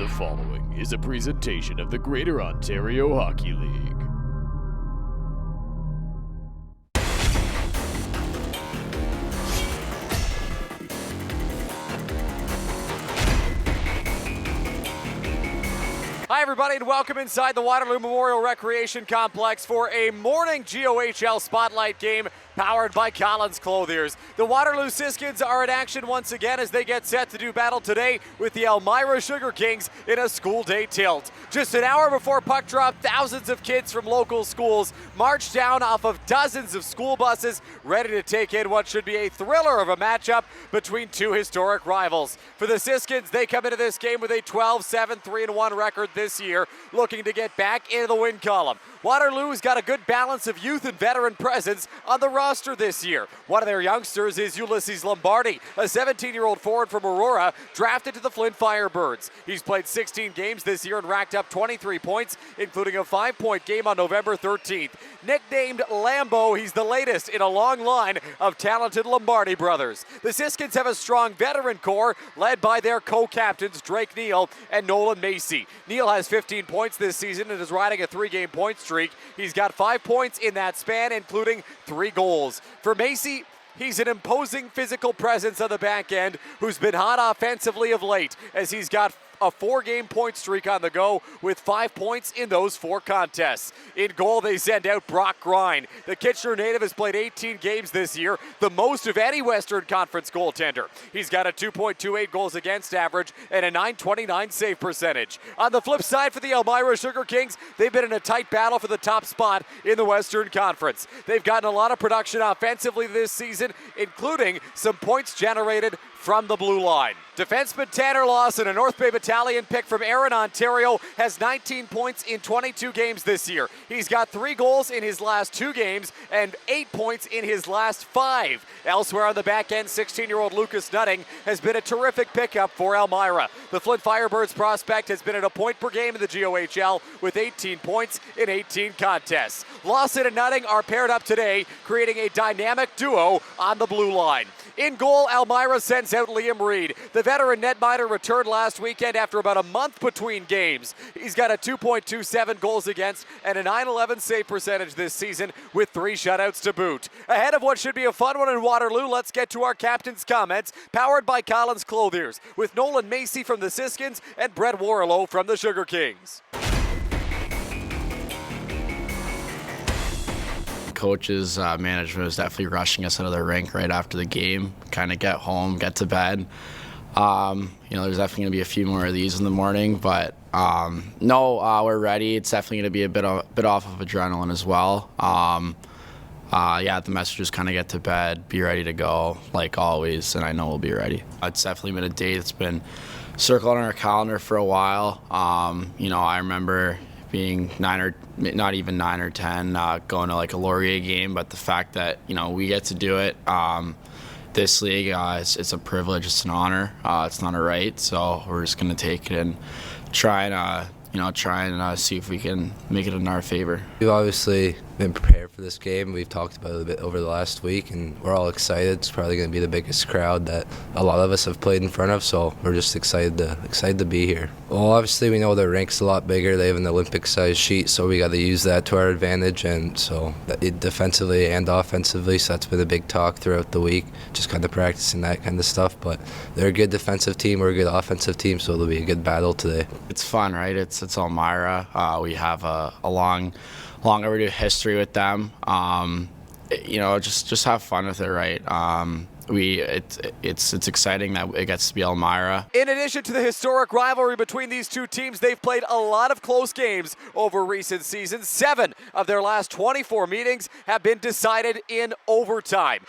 The following is a presentation of the Greater Ontario Hockey League. Hi everybody and welcome inside the Waterloo Memorial Recreation Complex for a morning GOHL Spotlight game powered by Collins Clothiers. The Waterloo Siskins are in action once again as they get set to do battle today with the Elmira Sugar Kings in a school day tilt. Just an hour before puck drop, thousands of kids from local schools march down off of dozens of school buses ready to take in what should be a thriller of a matchup between two historic rivals. For the Siskins, they come into this game with a 12-7, 3-1 record this year, looking to get back into the win column. Waterloo's got a good balance of youth and veteran presence on the roster this year. One of their youngsters is Ulysses Lombardi, a 17-year-old forward from Aurora, drafted to the Flint Firebirds. He's played 16 games this year and racked up 23 points, including a 5-point game on November 13th. Nicknamed Lambo, he's the latest in a long line of talented Lombardi brothers. The Siskins have a strong veteran core led by their co-captains Drake Neal and Nolan Macy. Neal has 15 points this season and is riding a 3-game point streak. He's got 5 points in that span, including 3 goals. For Macy, he's an imposing physical presence on the back end who's been hot offensively of late as he's got a 4-game point streak on the go with 5 points in those 4 contests. In goal, they send out Brock Grine. The Kitchener native has played 18 games this year, the most of any Western Conference goaltender. He's got a 2.28 goals against average and a .929 save percentage. On the flip side for the Elmira Sugar Kings, they've been in a tight battle for the top spot in the Western Conference. They've gotten a lot of production offensively this season, including some points generated from the blue line. Defenseman Tanner Lawson, a North Bay Battalion pick from Erin, Ontario, has 19 points in 22 games this year. He's got 3 goals in his last 2 games and 8 points in his last 5. Elsewhere on the back end, 16-year-old Lucas Nutting has been a terrific pickup for Elmira. The Flint Firebirds prospect has been at a point per game in the GOHL with 18 points in 18 contests. Lawson and Nutting are paired up today, creating a dynamic duo on the blue line. In goal, Elmira sends out Liam Reed. The veteran netminder returned last weekend after about a month between games. He's got a 2.27 goals against and a .911 save percentage this season with 3 shutouts to boot. Ahead of what should be a fun one in Waterloo, let's get to our captain's comments, powered by Collins Clothiers, with Nolan Macy from the Siskins and Brett Warlow from the Sugar Kings. Coach's management was definitely rushing us out of the rink right after the game, kind of get home, get to bed. There's definitely going to be a few more of these in the morning, but we're ready. It's definitely going to be a bit off of adrenaline as well. The message is kind of get to bed, be ready to go, like always, and I know we'll be ready. It's definitely been a day that's been circled on our calendar for a while. I remember being 9 or 10, going to like a Laurier game, but the fact that we get to do it, this league, it's a privilege, it's an honor, it's not a right. So we're just gonna take it and try and see if we can make it in our favor. We've obviously been prepared for this game. We've talked about it a bit over the last week, and we're all excited. It's probably going to be the biggest crowd that a lot of us have played in front of, so we're just excited to be here. Well, obviously we know the rink's a lot bigger. They have an Olympic-sized sheet, so we got to use that to our advantage, and so defensively and offensively, so that's been a big talk throughout the week, just kind of practicing that kind of stuff. But they're a good defensive team, we're a good offensive team, so it'll be a good battle today. It's fun, right? It's Elmira. We have a long overdue history with them. Just have fun with it, right? It's exciting that it gets to be Elmira. In addition to the historic rivalry between these two teams, they've played a lot of close games over recent seasons. 7 of their last 24 meetings have been decided in overtime.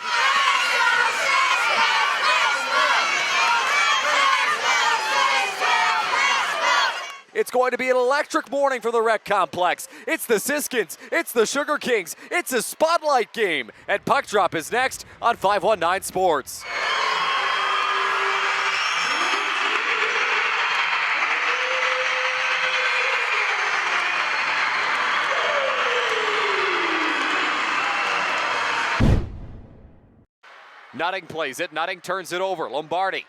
It's going to be an electric morning for the Rec Complex. It's the Siskins, it's the Sugar Kings, it's a spotlight game. And puck drop is next on 519 Sports. Nutting plays it, Nutting turns it over, Lombardi.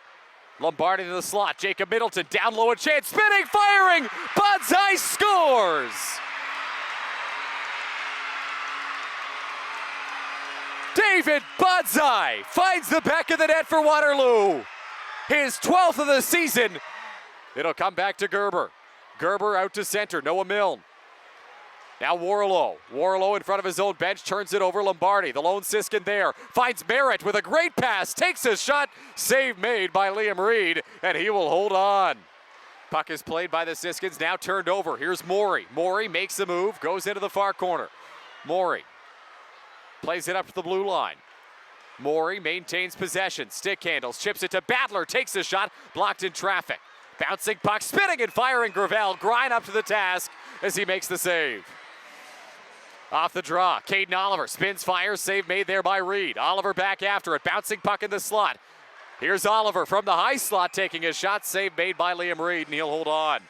Lombardi to the slot. Jacob Middleton down low, a chance, spinning, firing. Budzai scores. David Budzai finds the back of the net for Waterloo. His 12th of the season. It'll come back to Gerber. Gerber out to center, Noah Milne. Now Warlow. Warlow in front of his own bench, turns it over. Lombardi, the lone Siskin there. Finds Merritt with a great pass, takes a shot. Save made by Liam Reed, and he will hold on. Puck is played by the Siskins, now turned over. Here's Morey. Morey makes the move, goes into the far corner. Morey plays it up to the blue line. Morey maintains possession, stick handles, chips it to Badler, takes the shot, blocked in traffic. Bouncing puck, spinning and firing Gravel. Grind up to the task as he makes the save. Off the draw, Caden Oliver spins, fires, save made there by Reed. Oliver back after it, bouncing puck in the slot. Here's Oliver from the high slot taking a shot, save made by Liam Reed, and he'll hold on.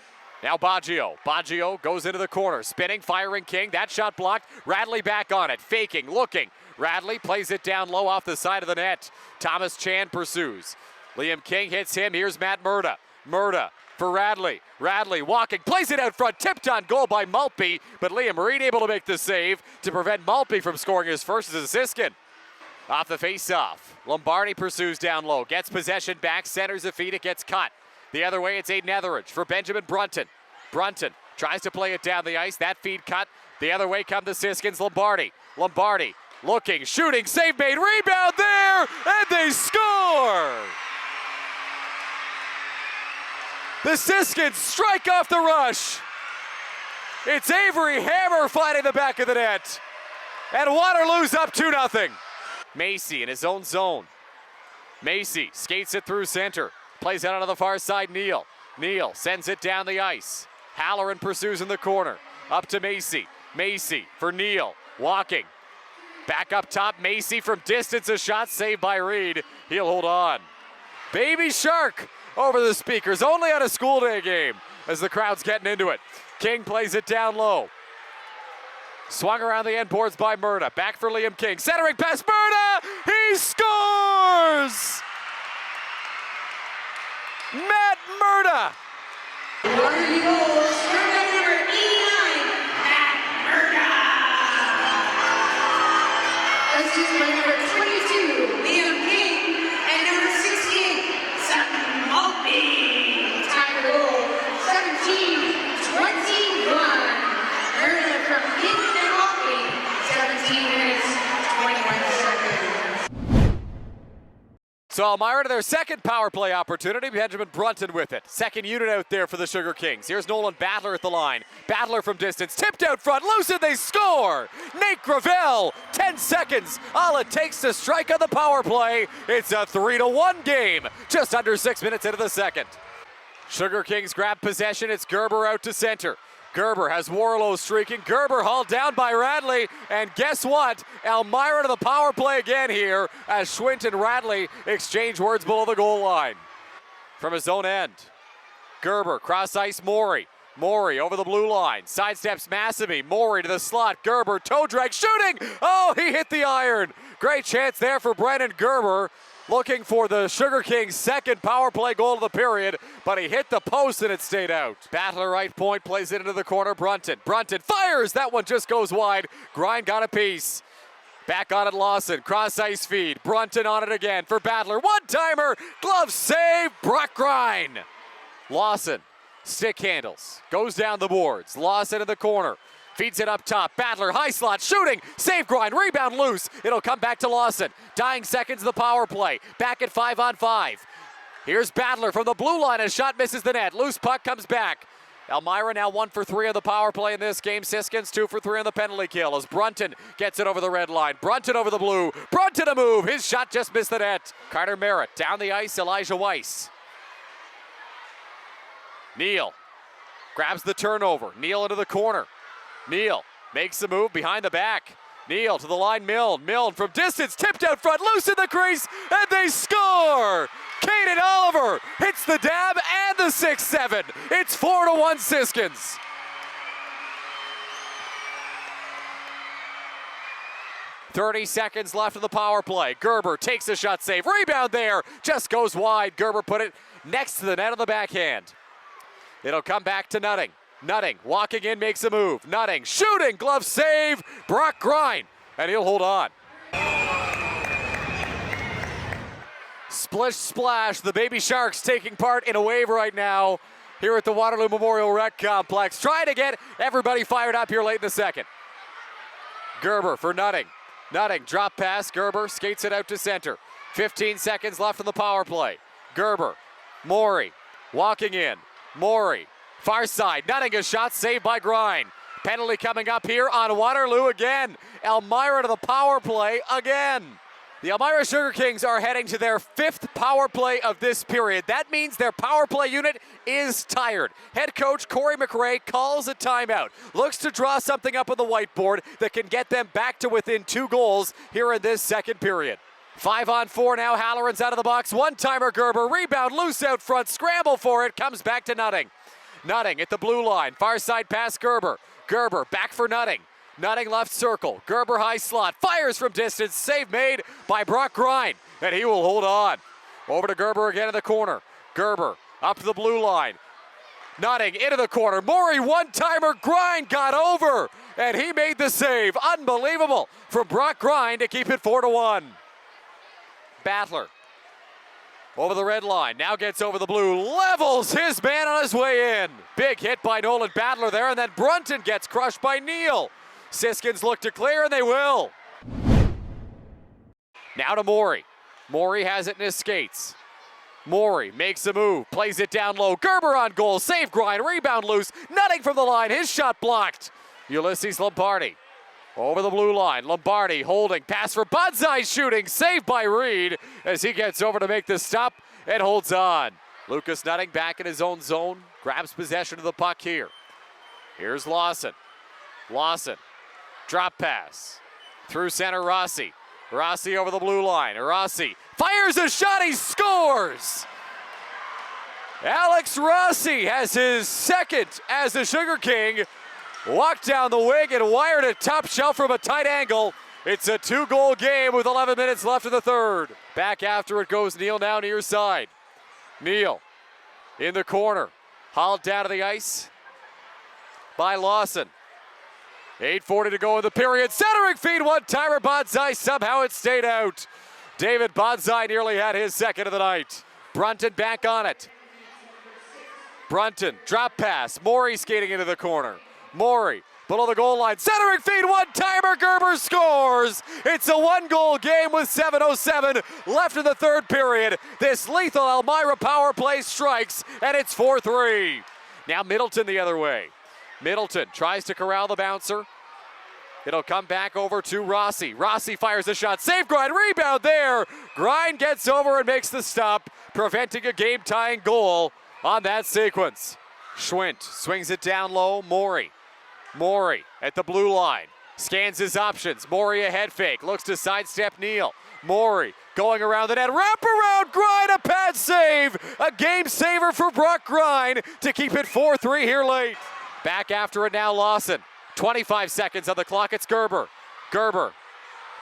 Now Baggio. Baggio goes into the corner, spinning, firing King. That shot blocked. Radley back on it, faking, looking. Radley plays it down low off the side of the net. Thomas Chan pursues. Liam King hits him. Here's Matt Murda. Murda for Radley. Radley walking, plays it out front, tipped on goal by Maltby, but Liam Reed able to make the save to prevent Maltby from scoring his first as a Siskin. Off the face-off, Lombardi pursues down low, gets possession back, centers the feet, it gets cut. The other way, it's Aiden Etheridge for Benjamin Brunton. Brunton tries to play it down the ice, that feed cut. The other way come the Siskins, Lombardi. Lombardi looking, shooting, save made, rebound there, and they score! The Siskins strike off the rush. It's Avery Hammer finding the back of the net. And Waterloo's up 2-0. Macy in his own zone. Macy skates it through center. Plays out on the far side, Neal. Neal sends it down the ice. Halloran pursues in the corner. Up to Macy. Macy for Neal. Walking. Back up top, Macy from distance, a shot saved by Reed. He'll hold on. Baby Shark over the speakers, only on a school day game as the crowd's getting into it. King plays it down low. Swung around the end boards by Murda. Back for Liam King. Centering pass, Murda! He scores! Matt Murda! So Elmira to their second power play opportunity. Benjamin Brunton with it. Second unit out there for the Sugar Kings. Here's Nolan Badler at the line. Badler from distance, tipped out front, loose and they score! Nate Gravel, 10 seconds. All it takes to strike on the power play. It's a 3-1 game, just under 6 minutes into the second. Sugar Kings grab possession. It's Gerber out to center. Gerber has Warlow streaking. Gerber hauled down by Radley. And guess what? Elmira to the power play again here as Schwint and Radley exchange words below the goal line. From his own end, Gerber, cross ice, Morey. Morey over the blue line. Sidesteps Massamy. Morey to the slot. Gerber, toe drag, shooting! Oh, he hit the iron. Great chance there for Brennan Gerber. Looking for the Sugar Kings' second power play goal of the period, but he hit the post and it stayed out. Battler right point, plays it into the corner, Brunton. Brunton fires, that one just goes wide. Grind got a piece. Back on it, Lawson, cross ice feed. Brunton on it again for Battler. One-timer, glove save, Brock Grind. Lawson, stick handles, goes down the boards. Lawson in the corner. Feeds it up top. Battler, high slot, shooting. Save Grind, rebound loose. It'll come back to Lawson. Dying seconds of the power play. Back at 5-on-5. Here's Battler from the blue line. A shot misses the net. Loose puck comes back. Elmira now 1 for 3 on the power play in this game. Siskins 2 for 3 on the penalty kill as Brunton gets it over the red line. Brunton over the blue. Brunton a move. His shot just missed the net. Carter Merritt down the ice. Elijah Weiss. Neal grabs the turnover. Neal into the corner. Neal makes the move behind the back. Neal to the line, Milne. Milne from distance, tipped out front, loose in the crease, and they score! Caden Oliver hits the dab and the 6-7. It's 4-1 Siskins. 30 seconds left of the power play. Gerber takes a shot save. Rebound there. Just goes wide. Gerber put it next to the net on the backhand. It'll come back to Nutting. Nutting walking in, makes a move. Nutting shooting, glove save. Brock Grind, and he'll hold on. Splish splash, the Baby Sharks taking part in a wave right now here at the Waterloo Memorial Rec Complex. Trying to get everybody fired up here late in the second. Gerber for Nutting. Nutting, drop pass, Gerber skates it out to center. 15 seconds left on the power play. Gerber, Morey, walking in. Morey, far side, Nutting, a shot saved by Grind. Penalty coming up here on Waterloo again. Elmira to the power play again. The Elmira Sugar Kings are heading to their 5th power play of this period. That means their power play unit is tired. Head coach Corey McRae calls a timeout. Looks to draw something up on the whiteboard that can get them back to within 2 goals here in this second period. 5-on-4 now, Halloran's out of the box. One-timer Gerber, rebound loose out front, scramble for it, comes back to Nutting. Nutting at the blue line, far side pass Gerber. Gerber back for Nutting. Nutting left circle, Gerber high slot, fires from distance, save made by Brock Grind, and he will hold on. Over to Gerber again in the corner. Gerber up the blue line. Nutting into the corner, Morey one-timer, Grind got over, and he made the save. Unbelievable from Brock Grind to keep it 4-1. Battler over the red line, now gets over the blue, levels his man on his way in. Big hit by Nolan Battler there, and then Brunton gets crushed by Neal. Siskins look to clear, and they will. Now to Morey. Morey has it in his skates. Morey makes a move, plays it down low. Gerber on goal, save Grind, rebound loose. Nutting from the line, his shot blocked. Ulysses Lombardi over the blue line. Lombardi holding, pass for Budseye shooting, saved by Reed as he gets over to make the stop and holds on. Lucas Nutting back in his own zone, grabs possession of the puck here. Here's Lawson. Lawson. Drop pass. Through center, Rossi. Rossi over the blue line. Rossi fires a shot, he scores! Alex Rossi has his second as the Sugar King. Walked down the wing and wired it top shelf from a tight angle. It's a 2-goal game with 11 minutes left in the third. Back after it goes Neal now near side. Neal in the corner. Hauled down to the ice by Lawson. 8:40 to go in the period. Centering feed, one-timer Budseye. Somehow it stayed out. David Budseye nearly had his second of the night. Brunton back on it. Brunton, drop pass. Morey skating into the corner. Morey below the goal line. Centering feed, one-timer. Gerber scores. It's a 1-goal game with 7:07 left in the third period. This lethal Elmira power play strikes, and it's 4-3. Now Middleton the other way. Middleton tries to corral the bouncer. It'll come back over to Rossi. Rossi fires a shot. Save Grind. Rebound there. Grind gets over and makes the stop, preventing a game-tying goal on that sequence. Schwint swings it down low. Morey. Morey at the blue line. Scans his options. Morey a head fake. Looks to sidestep Neal. Morey going around the net. Wrap around Grind. A pad save. A game saver for Brock Grind to keep it 4-3 here late. Back after it now, Lawson. 25 seconds on the clock, it's Gerber. Gerber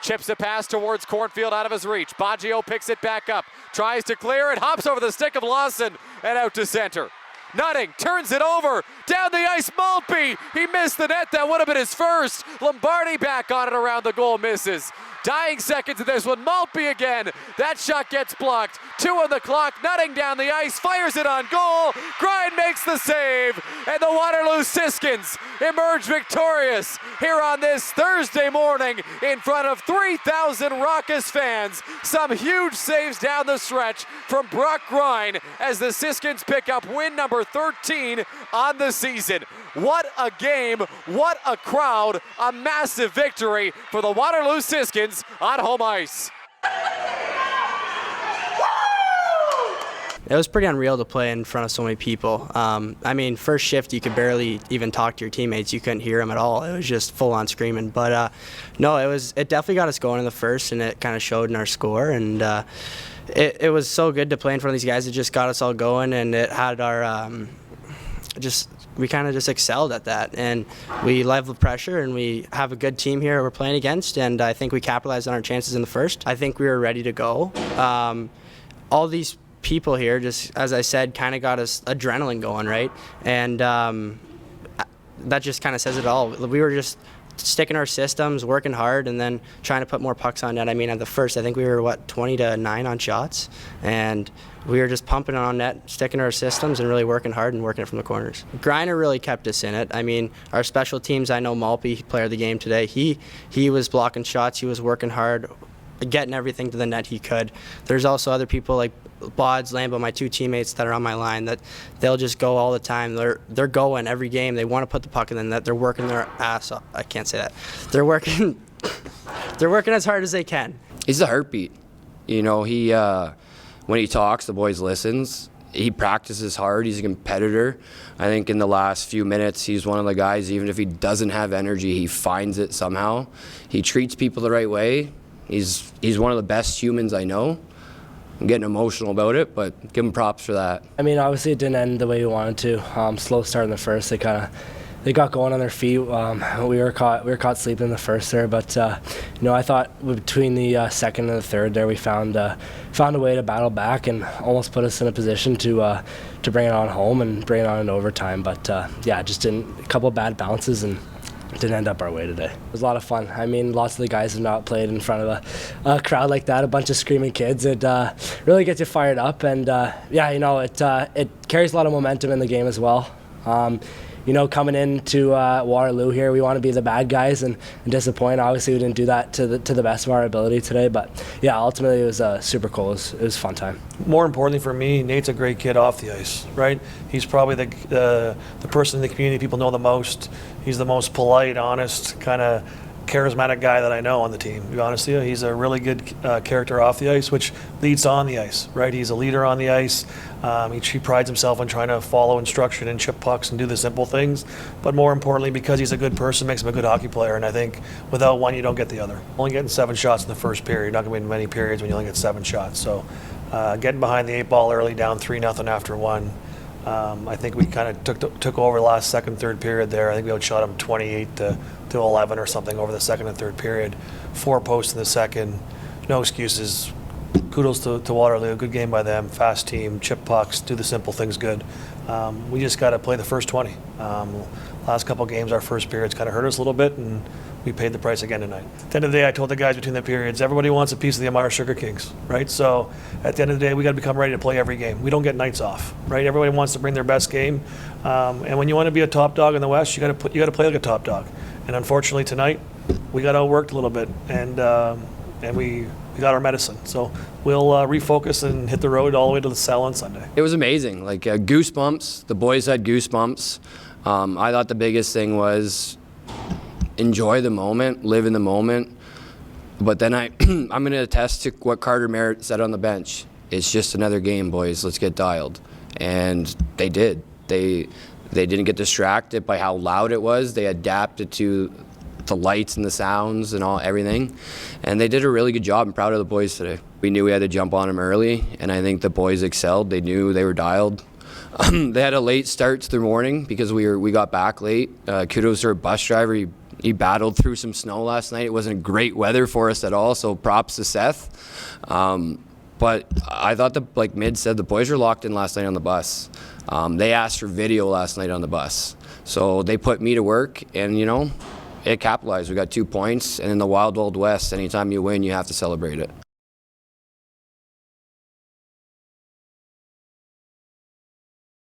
chips a pass towards Cornfield out of his reach. Baggio picks it back up, tries to clear it, hops over the stick of Lawson and out to center. Nutting turns it over, down the ice, Maltby. He missed the net, that would have been his first. Lombardi back on it around the goal, misses. Dying seconds of this one, Maltby again. That shot gets blocked. 2 on the clock, Nutting down the ice, fires it on goal. Grind makes the save, and the Waterloo Siskins emerge victorious here on this Thursday morning in front of 3,000 raucous fans. Some huge saves down the stretch from Brock Grind as the Siskins pick up win number 13 on the season. What a game, what a crowd, a massive victory for the Waterloo Siskins on home ice. It was pretty unreal to play in front of so many people. I mean, first shift, you could barely even talk to your teammates. You couldn't hear them at all. It was just full-on screaming. But no, it definitely got us going in the first, and it kind of showed in our score. And it was so good to play in front of these guys. It just got us all going, and it had our we kind of just excelled at that, and we leveled pressure, and we have a good team here we're playing against, and I think we capitalized on our chances in the first. I think we were ready to go. All these people here, just as I said, kind of got us adrenaline going, right? And that just kind of says it all. We were just sticking our systems, working hard, and then trying to put more pucks on net. I mean, at the first, I think we were 20-9 on shots, and we were just pumping on net, sticking to our systems, and really working hard and working it from the corners. Griner really kept us in it. I mean, our special teams, I know Malpe, player of the game today, he was blocking shots, he was working hard, getting everything to the net he could. There's also other people like Bods, Lambo, my two teammates that are on my line, that they'll just go all the time. They're going every game. They want to put the puck in the net. They're working their ass off. I can't say that. They're working as hard as they can. He's the heartbeat. You know, he when he talks, the boys listens. He practices hard. He's a competitor. I think in the last few minutes, he's one of the guys, even if he doesn't have energy, he finds it somehow. He treats people the right way. He's one of the best humans I know. I'm getting emotional about it, but give him props for that. I mean, obviously it didn't end the way we wanted to. Slow start in the first. They got going on their feet. We were caught sleeping in the first there, but I thought between the second and the third there, we found a way to battle back and almost put us in a position to bring it on home and bring it on in overtime. But just a couple of bad bounces and didn't end up our way today. It was a lot of fun. I mean, lots of the guys have not played in front of a crowd like that, a bunch of screaming kids. It really gets you fired up, and it carries a lot of momentum in the game as well. Coming into Waterloo here, we want to be the bad guys and disappoint. Obviously, we didn't do that to the best of our ability today, but ultimately it was super cool. It was a fun time. More importantly for me, Nate's a great kid off the ice, right? He's probably the person in the community people know the most. He's the most polite, honest, kind of charismatic guy that I know on the team, to be honest with you. He's a really good character off the ice, which leads on the ice, right? He's a leader on the ice. He prides himself on trying to follow instruction and chip pucks and do the simple things. But more importantly, because he's a good person, makes him a good hockey player. And I think without one, you don't get the other. Only getting 7 shots in the first period. You're not going to be in many periods when you only get 7 shots. So getting behind the 8 ball early, down 3-0 after 1. I think we kind of took over the last second, third period there. I think we outshot them 28 to 11 or something over the second and third period. 4 posts in the second. No excuses. Kudos to Waterloo. Good game by them. Fast team, chip pucks, do the simple things good. We just got to play the first 20. Last couple games, our first periods kind of hurt us a little bit, and we paid the price again tonight. At the end of the day, I told the guys between the periods, everybody wants a piece of the Elmira Sugar Kings, right? So at the end of the day, we got to become ready to play every game. We don't get nights off, right? Everybody wants to bring their best game, and when you want to be a top dog in the West, you got to play like a top dog. And unfortunately tonight, we got outworked a little bit, and we got our medicine. So we'll refocus and hit the road all the way to the cell on Sunday. It was amazing, like goosebumps. The boys had goosebumps. I thought the biggest thing was enjoy the moment, live in the moment. But then I'm going to attest to what Carter Merritt said on the bench. It's just another game, boys. Let's get dialed. And they did. They didn't get distracted by how loud it was. They adapted to the lights and the sounds and everything. And they did a really good job. I'm proud of the boys today. We knew we had to jump on them early, and I think the boys excelled. They knew they were dialed. They had a late start to their morning because we got back late. Kudos to our bus driver. He battled through some snow last night. It wasn't great weather for us at all, so props to Seth. But I thought, like Mid said, the boys were locked in last night on the bus. They asked for video last night on the bus. So they put me to work, and, it capitalized. We got 2 points, and in the Wild Wild West, anytime you win, you have to celebrate it.